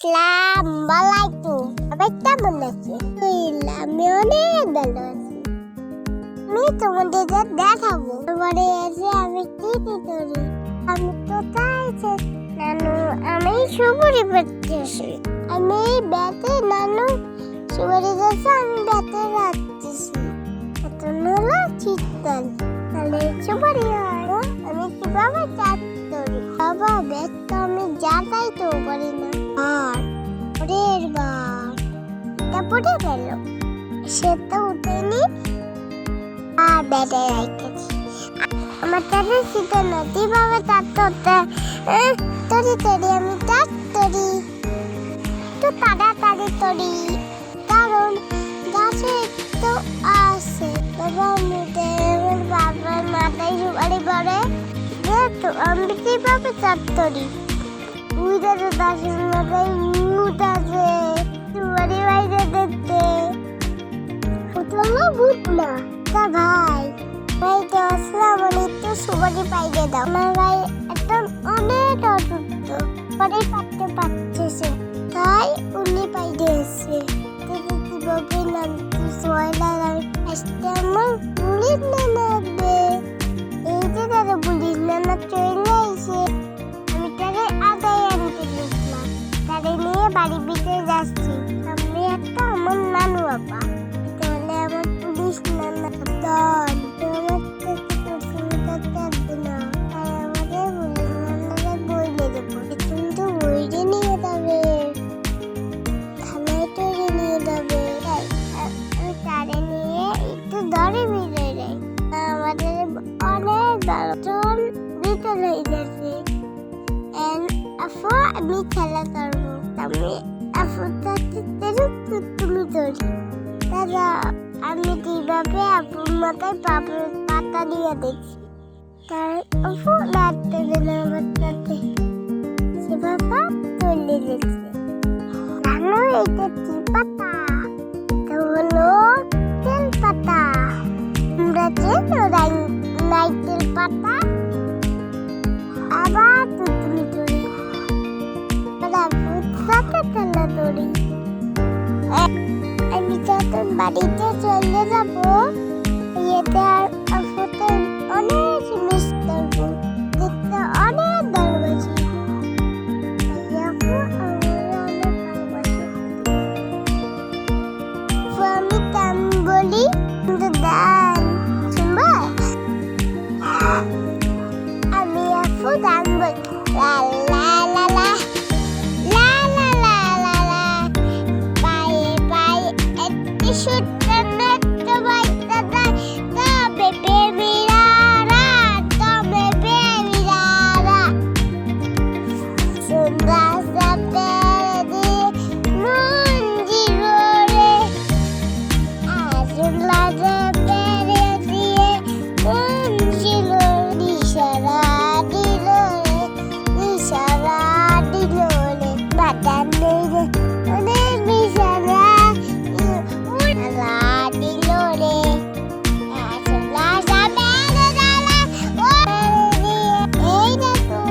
আসসালামু আলাইকুম। সবাই কেমন আছেন? আমি অনেক ভালো আছি। আমি তোমাদের দেখাবো এবারে এসে আমি কি করি। আমি কোথায় আছি? নানু, আমি সুপুরি পাচ্ছি। আমি ব্যাতে নানু সুপুরি যাচ্ছে, আমি ব্যাতে রাখতেছি। এখন হলো শীতকাল, তাহলে সুপুরি হয়। আমি কিভাবে চাষ করি? বাবা, ব্যাট তো আমি যাতাই তো করি না। আর পরের বার পড়ে গেল, সে তো উঠেনি আর ব্যাটে রাখতেছি। আমার তাদের শীতে না কিভাবে চারতে তরি তরি আমি চাষ করি, একটু তাড়াতাড়ি তরি, কারণ গাছে তো আছে। বাবার বাবার মাথায় সুপারি পড়ে, যেহেতু আমি কিভাবে চাষ করি। উইটাতে দাসের মাথায় ভূত আছে, সুপারি বাইরে দেখতে। ওটা ভূত না, তা ভাই তো আসলাম, একটু সুপারি পাইয়ে দাও। আমার ভাই একদম অনেক অসুস্থ, সুপারি পাততে পারছে, তাই উনি পাইয়ে এসছে। কিভাবে নামতে সয়লা আসতে আমার পুলিশ না লাগবে। এই যে তারা পুলিশ না চলে এসে আমি তাকে আদায় আনতে গেছিলাম, তাকে নিয়ে বাড়ির ভিতরে যাচ্ছি। আমি একটা আমার নানু বাবা, তাহলে আমার পুলিশ নানা দল আমার কাছে পছন্দ করতে আসবে না, তাই আমাদের পুলিশ নানারা বইলে দেবো। কিন্তু বইরে নিয়ে যাবে, থানায় তৈরি নিয়ে যাবে। আমি তারে নিয়ে একটু দরে ভিড়ে যাই। আমাদের অনেক দশজন ভিতরে হয়ে যাচ্ছে। আমি খেলা করবো, আমি তুমি ধরি। দাদা, আমি কিভাবে আপুর মাথায় পাতা দিয়ে দেখছি, তার আপু নাড়তে দিল আমার সাথে, সে বাবা চলে গেছে। জানো এটা কি পাতা? এটা হলো তেল পাতা। আমরা চেনো নাইটেল পাতা। আবার তুমি ধরি, আমি যখন বাড়িতে চলে যাবো, ইয়েতে আর আপুতে অনেক মিস করবো, দেখতে অনেক ভালোবাসি। আমি কাম বলি, দান শুনবো? আমি আপু গান বলি, লা লা লা লা লা লা লা লা লা, পায়ে পায়ে একটি সুটনা তোমায় দাদা, তবে বেবিরারা, তবে বেবিরারা, সুন্দর সাপে দিয়ে মঞ্জিরো রে, আসলা সাপে দিয়ে মঞ্জিরো, দিশারা দিল রে, দিশারা দিল রে, বাদাম নেই রে, অনেক দিশারা দিল রে, আসলা সাপে দাদা, ও এই দেখো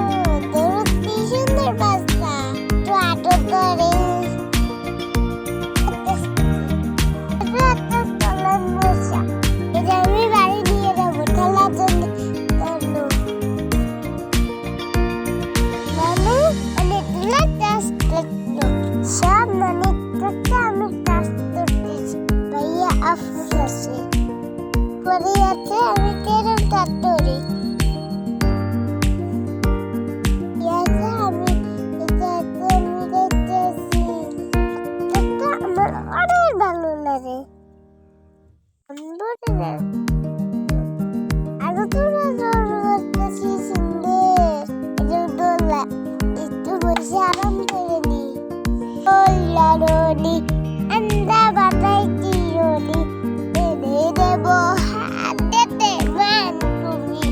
তোর কি সুন্দর বাচ্চা, তো আটো করে আমি বাড়ি নিয়ে যাবো খেলার জন্য। নানু অনেকগুলো চাষ করতো, সব নানির কাছে আমি চাষ করতেছি। ভাইয়া আফুস আছে, পরে আছে আমি কেরম চাষ করি। আমার অনেক ভালো লাগে। আরো তোমরা করতেছি সুন্দর দোলা, একটু বসে আরাম করে নি। রনি আন্দা বাতাই কি রনি এনে দেব হাতেতে মান তুমি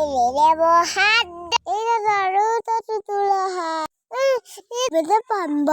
নেব হাত এটা ধরো তো তুলো হাত বেঁধে পানব